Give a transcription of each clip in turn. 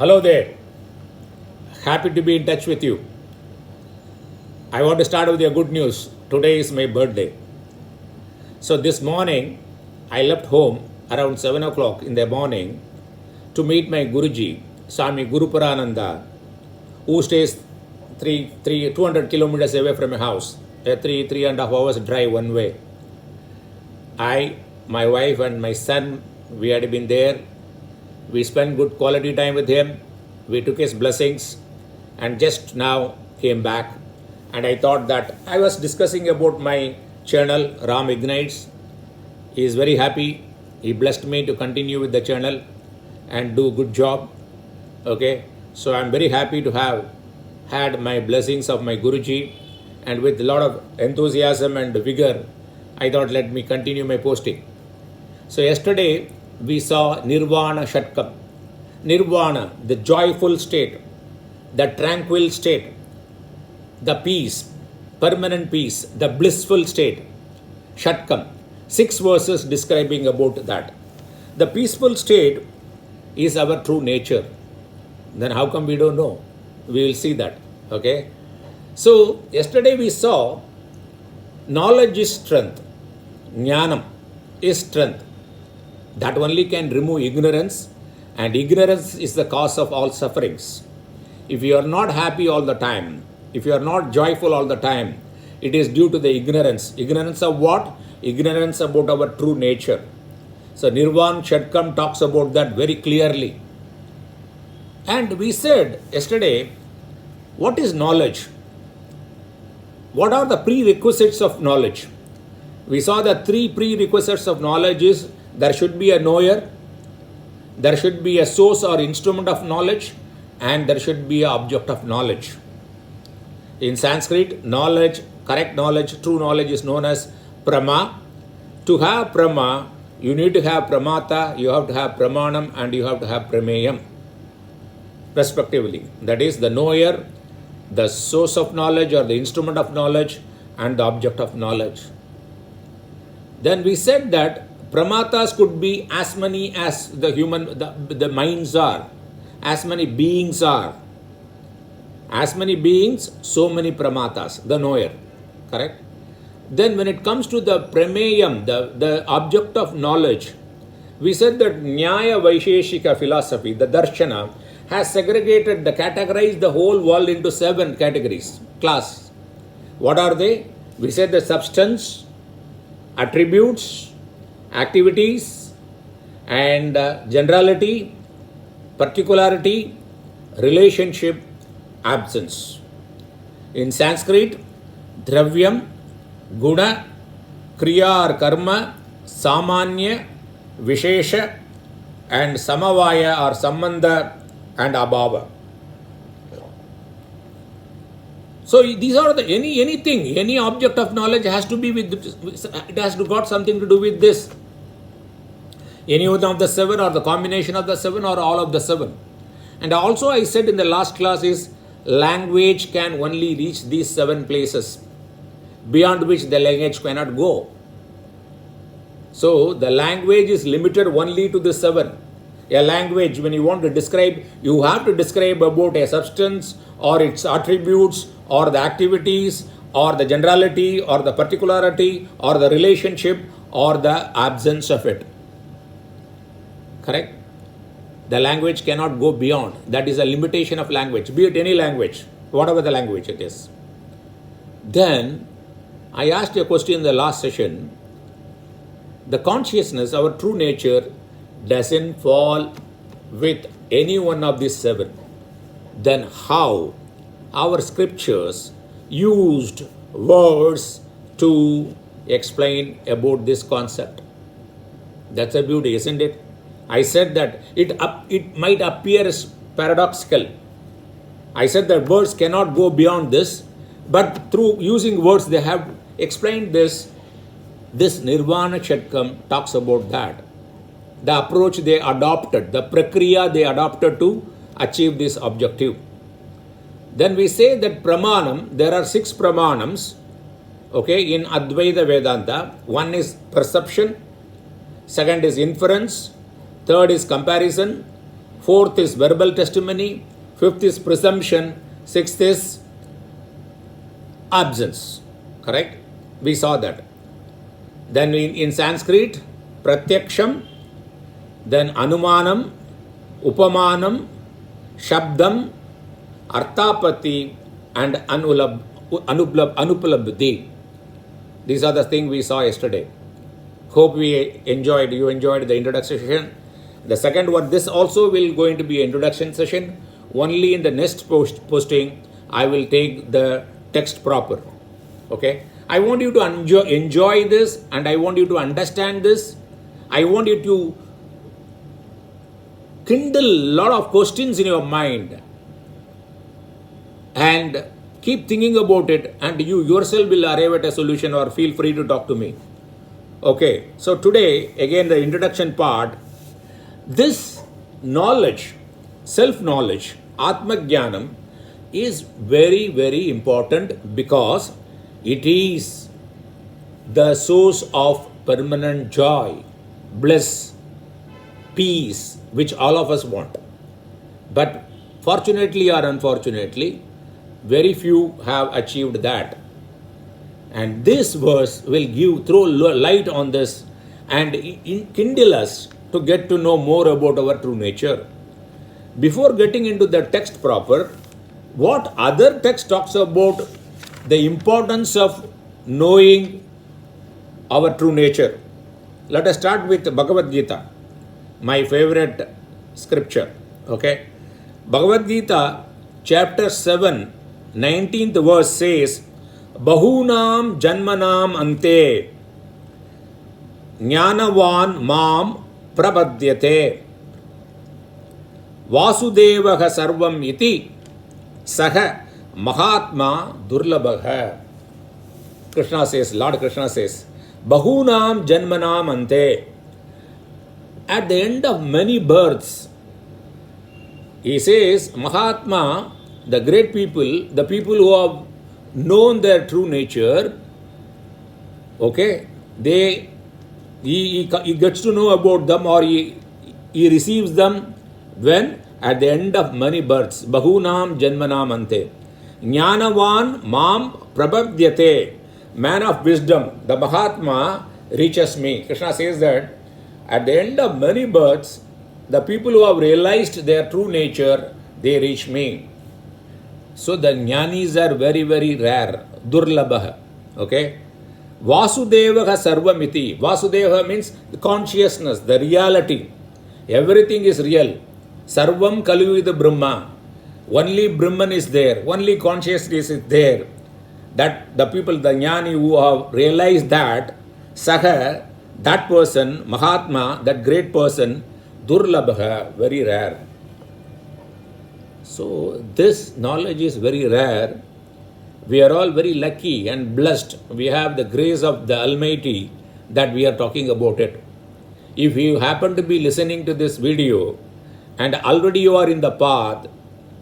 Hello there. Happy to be in touch with you. I want to start with your good news. Today is my birthday. So this morning, I left home around 7 o'clock in the morning to meet my Guruji, Swami Guruparananda, who stays 200 kilometers away from my house, a 3.5 hours drive one way. I, my wife and my son, we had been there. We spent good quality time with him. We took his blessings and just now came back. And I thought that I was discussing about my channel, Ram Ignites. He is very happy. He blessed me to continue with the channel and do good job. Okay. So I'm very happy to have had my blessings of my Guruji, and with a lot of enthusiasm and vigor, I thought let me continue my posting. So yesterday we saw Nirvana Shatkam. Nirvana, the joyful state, the tranquil state, the peace, permanent peace, the blissful state. Shatkam. 6 verses describing about that. The peaceful state is our true nature. Then how come we don't know? We will see that. Okay. So yesterday we saw knowledge is strength. Jnanam is strength. That only can remove ignorance, and ignorance is the cause of all sufferings. If you are not happy all the time, if you are not joyful all the time, it is due to the ignorance. Ignorance of what? Ignorance about our true nature. So Nirvana Shatkam talks about that very clearly. And we said yesterday, what is knowledge? What are the prerequisites of knowledge? We saw the 3 prerequisites of knowledge is there should be a knower, there should be a source or instrument of knowledge, and there should be an object of knowledge. In Sanskrit, knowledge, correct knowledge, true knowledge is known as Prama. To have Prama, you need to have Pramata, you have to have Pramanam, and you have to have Prameyam, respectively. That is the knower, the source of knowledge or the instrument of knowledge, and the object of knowledge. Then we said that Pramatas could be as many as the minds are, as many beings are. As many beings, so many Pramatas, the knower. Correct? Then when it comes to the Prameyam, the object of knowledge, we said that Nyaya Vaisheshika philosophy, the Darshana, has segregated, categorized the whole world into 7 categories, class. What are they? We said the substance, attributes, activities, and generality, particularity, relationship, absence. In Sanskrit, Dravyam, Guna, Kriya or Karma, Samanya, Vishesha, and Samavaya or Sambandha and Abhava. So these are the anything, any object of knowledge has to be with, it has to got something to do with this. Any one of the 7 or the combination of the 7 or all of the 7. And also I said in the last class is language can only reach these 7 places, beyond which the language cannot go. So the language is limited only to the 7. A language, when you want to describe, you have to describe about a substance or its attributes or the activities or the generality or the particularity or the relationship or the absence of it. Correct? The language cannot go beyond. That is a limitation of language, be it any language, whatever the language it is. Then I asked you a question in the last session. The consciousness, our true nature, doesn't fall with any one of these 7. Then how our scriptures used words to explain about this concept? That's a beauty, isn't it? I said that it might appear as paradoxical. I said that words cannot go beyond this, but through using words they have explained this. This Nirvana Shatkam talks about that. The approach they adopted, the prakriya they adopted to achieve this objective. Then we say that pramanam, there are 6 pramanams, okay, in Advaita Vedanta. One is perception, second is inference, third is comparison, Fourth is verbal testimony. Fifth is presumption. Sixth is absence. Correct? We saw that. Then in Sanskrit, pratyaksham, then anumanam, upamanam, shabdam, arthapati, and anupalabdhi. These are the things we saw yesterday. Hope you enjoyed the introduction session. The second one, this also will going to be an introduction session. Only in the next posting, I will take the text proper. Okay? I want you to enjoy this, and I want you to understand this. I want you to kindle a lot of questions in your mind and keep thinking about it, and you yourself will arrive at a solution, or feel free to talk to me. Okay, so today, again, the introduction part. This knowledge, self-knowledge, Atma Jnanam, is very, very important because it is the source of permanent joy, bliss, peace, which all of us want. But fortunately or unfortunately, very few have achieved that. And this verse will throw light on this and kindle us to get to know more about our true nature. Before getting into the text proper, what other text talks about the importance of knowing our true nature? Let us start with Bhagavad Gita, my favorite scripture. Okay, Bhagavad Gita, chapter 7, 19th verse says, Bahunam janmanam ante jnanavan mam prabhadyate Vasudevaha sarvam iti saha mahatma durlabhaha. Krishna says, Lord Krishna says, Bahunam janmanam ante. At the end of many births, he says, Mahatma, the great people, the people who have known their true nature, okay, he gets to know about them, or he receives them when? At the end of many births. Bahunam janmanam ante. Jnanavan mam prabhadyate. Man of wisdom, the Mahatma, reaches me. Krishna says that at the end of many births, the people who have realized their true nature, they reach me. So the jnanis are very, very rare. Durlabha. Okay? Vasudevaha sarvamiti. Vasudeva means the consciousness, the reality. Everything is real. Sarvam kaluvida Brahma. Only Brahman is there. Only consciousness is there. That the people, the jnani who have realized that, saha, that person, Mahatma, that great person, durlabha, very rare. So this knowledge is very rare. We are all very lucky and blessed. We have the grace of the Almighty that we are talking about it. If you happen to be listening to this video and already you are in the path,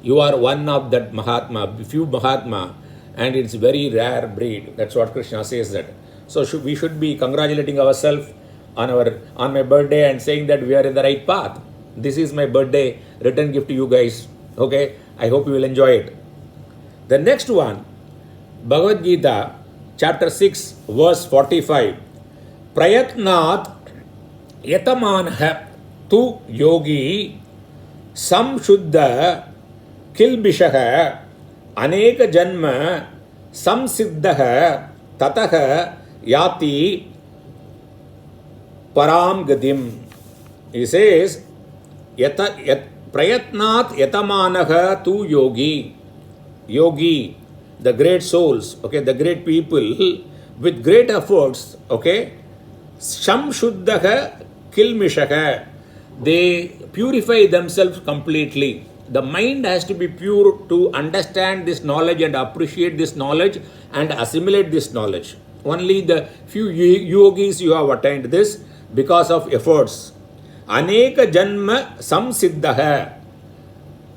you are one of that Mahatma, few Mahatma, and it's very rare breed. That's what Krishna says that. So we should be congratulating ourselves on my birthday and saying that we are in the right path. This is my birthday return gift to you guys. Okay, I hope you will enjoy it. The next one, Bhagavad Gita, chapter 6, verse 45. Prayatnat yatamanha tu yogi samshuddha kilbishaha aneka janma samsiddha tataha yati param gadim. He says, Prayatnat yatamanaha tu yogi. Yogi, the great souls, okay, the great people, with great efforts, okay, samshuddha kilmishaha, they purify themselves completely. The mind has to be pure to understand this knowledge and appreciate this knowledge and assimilate this knowledge. Only the few yogis you have attained this because of efforts. Aneka janma samsiddha.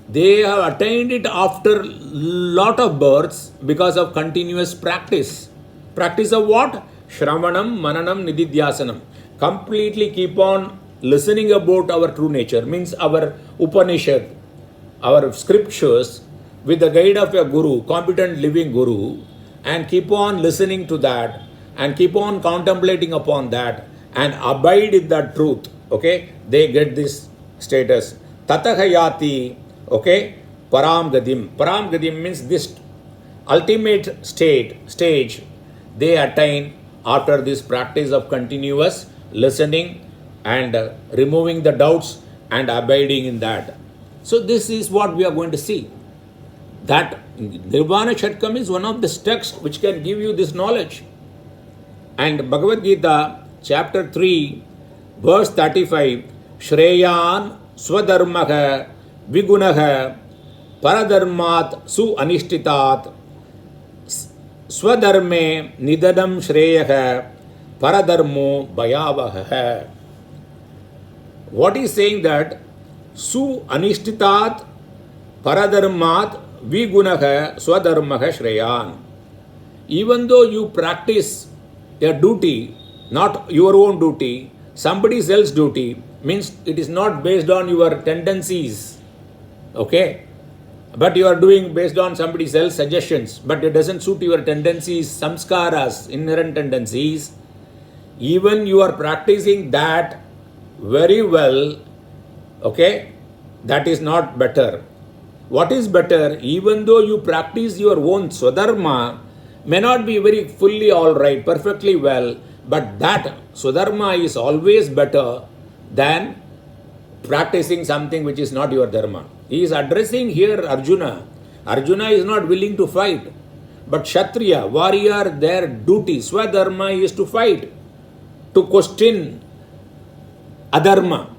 They have attained it after lot of births because of continuous practice. Practice of what? Shravanam, Mananam, Nididhyasanam. Completely keep on listening about our true nature, means our Upanishad, our scriptures, with the guide of a guru, competent living guru, and keep on listening to that, and keep on contemplating upon that, and abide in that truth, okay, they get this status. Tatahayati, okay, Param Gadim. Param Gadim means this ultimate stage they attain after this practice of continuous listening and removing the doubts and abiding in that. So this is what we are going to see. That Nirvana Shatkam is one of the texts which can give you this knowledge. And Bhagavad Gita, chapter 3, verse 35, Shreyan Swadharmaha Vigunaha Paradharmat Su Anishtitat Swadharme Nidanam Shreyaha Paradharmo Bhayavaha. What is saying that Su Anishtitat Paradharmat Vigunaha Swadharmaha Shreyan. Even though you practice a duty, not your own duty, somebody else's duty, means it is not based on your tendencies, okay? But you are doing based on somebody else's suggestions, but it doesn't suit your tendencies, samskaras, inherent tendencies. Even you are practicing that very well, okay? That is not better. What is better, even though you practice your own swadharma, may not be very fully all right, perfectly well, but that swadharma is always better than practicing something which is not your dharma. He is addressing here Arjuna. Arjuna is not willing to fight. But Kshatriya, warrior, their duty, swadharma is to fight, to question adharma,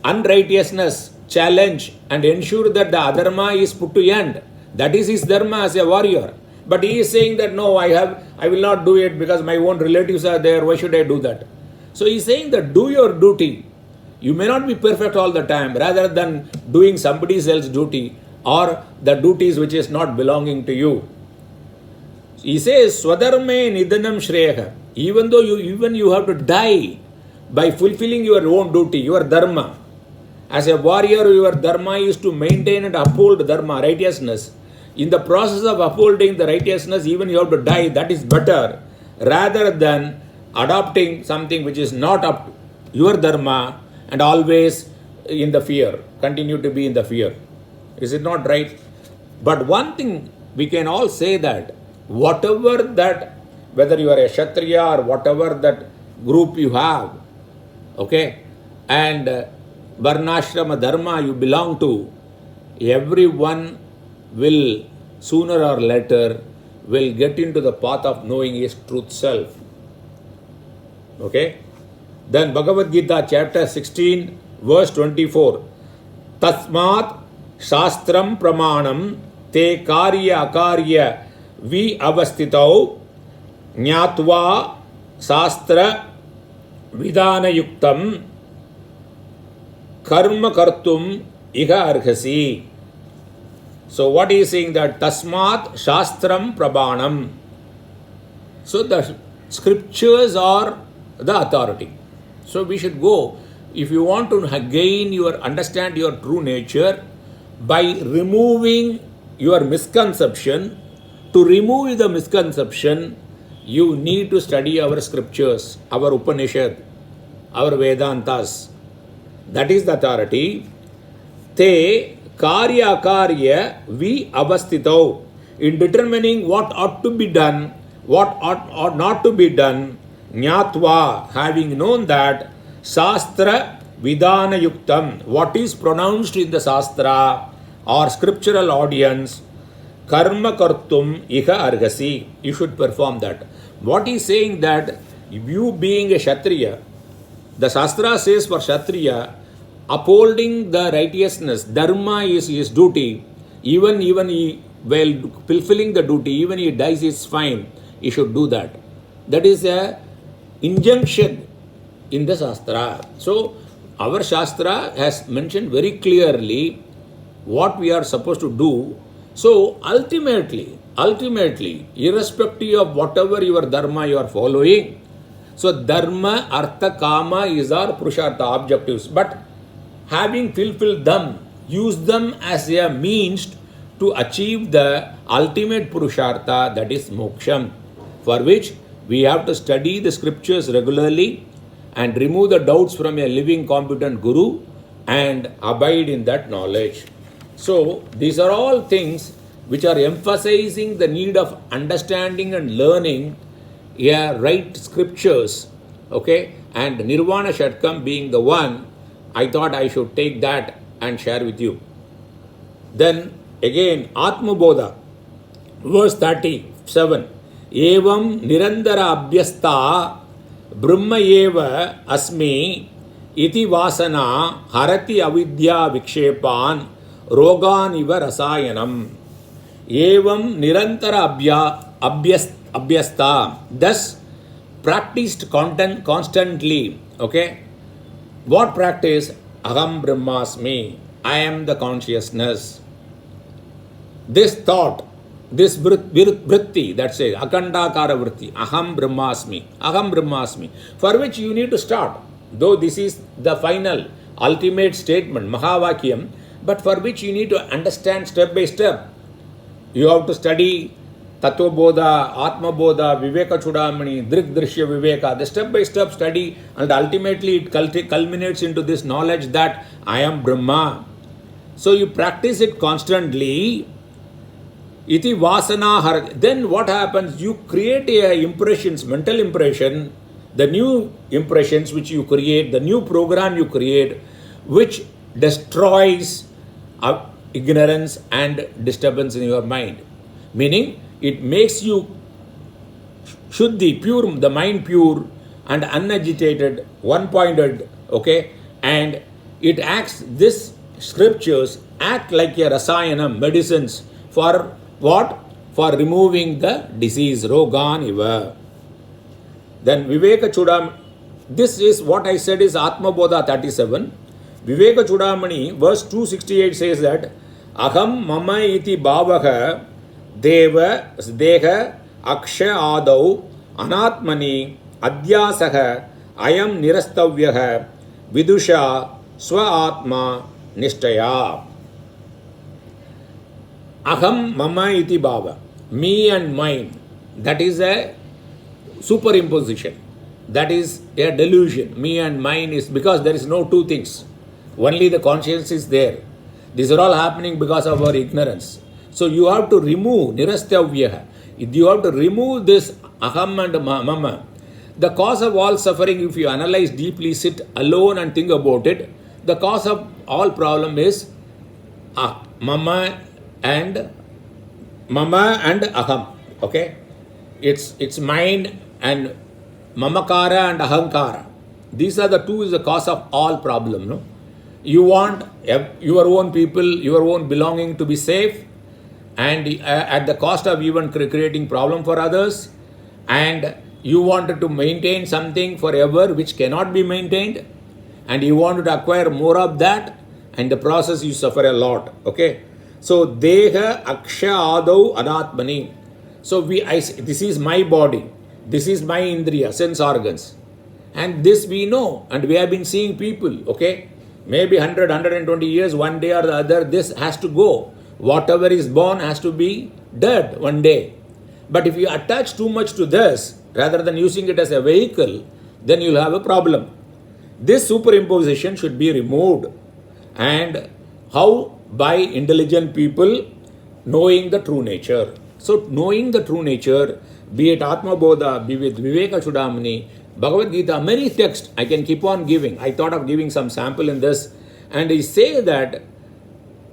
unrighteousness, challenge and ensure that the adharma is put to end. That is his dharma as a warrior. But he is saying that no, I will not do it because my own relatives are there. Why should I do that? So he is saying that do your duty. You may not be perfect all the time, rather than doing somebody else's duty or the duties which is not belonging to you. He says, Swadharme Nidanam Shreyaha. Even though you have to die by fulfilling your own duty, your dharma. As a warrior, your dharma is to maintain and uphold dharma, righteousness. In the process of upholding the righteousness, even you have to die. That is better rather than adopting something which is not up to your dharma and always in the fear, continue to be in the fear. Is it not right? But one thing we can all say that whatever that, whether you are a Kshatriya or whatever that group you have, okay, and Varnashrama Dharma you belong to, everyone will sooner or later will get into the path of knowing his truth self. Okay? Then Bhagavad Gita chapter 16 verse 24. Tasmat shastram pramanam te karya akarya vi avastitau nyatva shastra vidana yuktam karma kartum iha arhasi. So what he is saying that tasmat shastram pramanam. So the scriptures are the authority. So we should go, if you want to understand your true nature, by removing your misconception. To remove the misconception, you need to study our scriptures, our Upanishad, our Vedantas. That is the authority. Te karya akarya vi avastitau. In determining what ought to be done, what ought not to be done, Nyatva, having known that, Shastra Vidana Yuktam, what is pronounced in the Shastra or scriptural audience, Karma Kartum Iha Argasi, you should perform that. What is saying that you being a Kshatriya, the Shastra says for Kshatriya, upholding the righteousness, Dharma is his duty, even he, while fulfilling the duty, even he dies is fine, he should do that. That is a injunction in the Shastra. So, our Shastra has mentioned very clearly what we are supposed to do. So, ultimately, irrespective of whatever your dharma you are following, So dharma, artha, kama is our purushartha objectives. But having fulfilled them, use them as a means to achieve the ultimate purushartha, that is moksham, for which we have to study the scriptures regularly and remove the doubts from a living competent guru and abide in that knowledge. So these are all things which are emphasizing the need of understanding and learning right scriptures. Okay, and Nirvana Shatkam being the one, I thought I should take that and share with you. Then again, Atma Bodha, verse 37. Evam nirandara abhyasta brahma eva asmi iti vasana harati avidya vikshepan rogan iva rasayanam. Evam nirantara abhyasta, thus practiced constantly. Okay, what practice? Aham brahmasmi, I am the consciousness. This thought, this vritti, that says akandakara vritti, aham brahmasmi, for which you need to start. Though this is the final ultimate statement, mahavakyam, but for which you need to understand step by step. You have to study Tattva Bodha, Atma Bodha, Viveka Chudamani, Drik Drishya Viveka, the step by step study, and ultimately it culminates into this knowledge that I am Brahma. So you practice it constantly. Iti Vasana Har. Then what happens? You create impressions, mental impression, the new impressions which you create, the new program you create, which destroys ignorance and disturbance in your mind. Meaning, it makes you shuddhi, pure, the mind pure and unagitated, one-pointed, okay? And it acts, this scriptures act like a rasayanam, medicines, for what? For removing the disease, rogan iva. Then Viveka Chudam, this is what I said is Atma Bodha 37. Viveka Chudamani, verse 268 says that, Aham mama iti bhavaha deva deha aksha adau anatmani adhyasaha ayam nirastavyaha vidusha swa atma nishtaya. Aham mama iti bhava, me and mine, that is a superimposition. That is a delusion. Me and mine is because there is no two things. Only the conscience is there. These are all happening because of our ignorance. So you have to remove nirastavyaha. You have to remove this aham and mama. The cause of all suffering, if you analyze deeply, sit alone and think about it, the cause of all problem is mama and aham. Okay, it's mind and mamakara and ahankara. These are the two is the cause of all problem. No, you want your own people, your own belonging to be safe, and at the cost of even creating problem for others, and you wanted to maintain something forever which cannot be maintained, and you wanted to acquire more of that, and the process you suffer a lot. Okay, so deha aksha adau anatmani. So this is my body, this is my indriya, sense organs, and this we know, and we have been seeing people. Okay, maybe 100, 120 years, one day or the other, this has to go. Whatever is born has to be dead one day. But if you attach too much to this, rather than using it as a vehicle, then you'll have a problem. This superimposition should be removed. And how? By intelligent people knowing the true nature. So knowing the true nature, be it Atma Bodha, be it Viveka Chudamani, Bhagavad Gita, many texts I can keep on giving. I thought of giving some sample in this. And I say that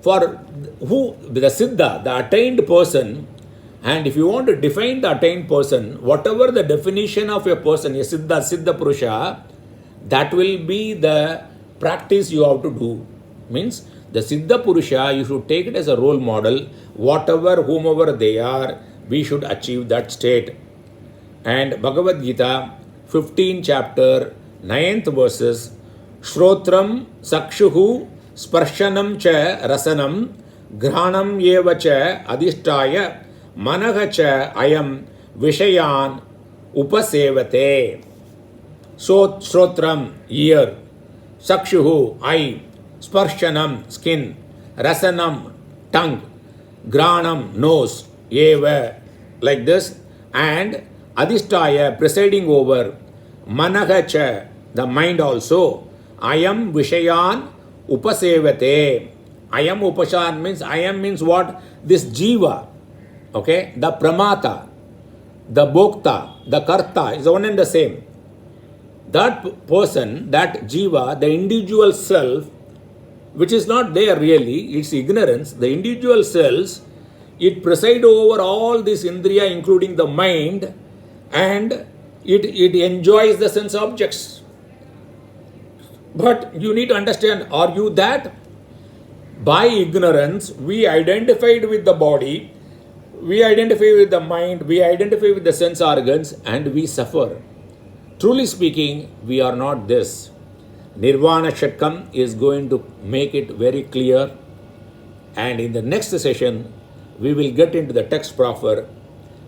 for who, the Siddha, the attained person, and if you want to define the attained person, whatever the definition of a person, a Siddha Purusha, that will be the practice you have to do. Means the Siddha Purusha, you should take it as a role model. Whatever, whomever they are, we should achieve that state. And Bhagavad Gita, 15 chapter, 9th verses, Shrotram Sakshuhu Sparshanam cha Rasanam Granam Yeva cha Adhishtaya Manaha cha Ayam Vishayan Upasevate. Shrotram, ear. Sakshuhu, eye. Sparshanam, skin. Rasanam, tongue. Granam, nose. Eva, like this. And Adhisthaya, presiding over. Manahacha, the mind also. Ayam Vishayan Upasevate. Ayam Upashan means, Ayam means what? This Jiva, okay? The Pramata, the Bhokta, the Karta is one and the same. That person, that Jiva, the individual self, which is not there really, it's ignorance, the individual selves, it presides over all this Indriya, including the mind, and it enjoys the sense objects. But you need to understand, are you that? By ignorance, we identified with the body, we identify with the mind, we identify with the sense organs, and we suffer. Truly speaking, we are not this. Nirvana Shatkam is going to make it very clear. And in the next session, we will get into the text proper.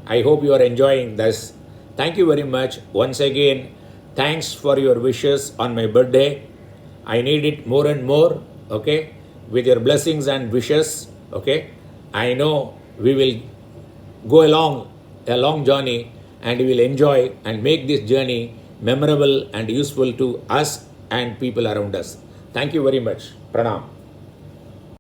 I hope you are enjoying this. Thank you very much. Once again, thanks for your wishes on my birthday. I need it more and more, okay? With your blessings and wishes, okay? I know we will go along a long journey and we will enjoy and make this journey memorable and useful to us and people around us. Thank you very much. Pranam.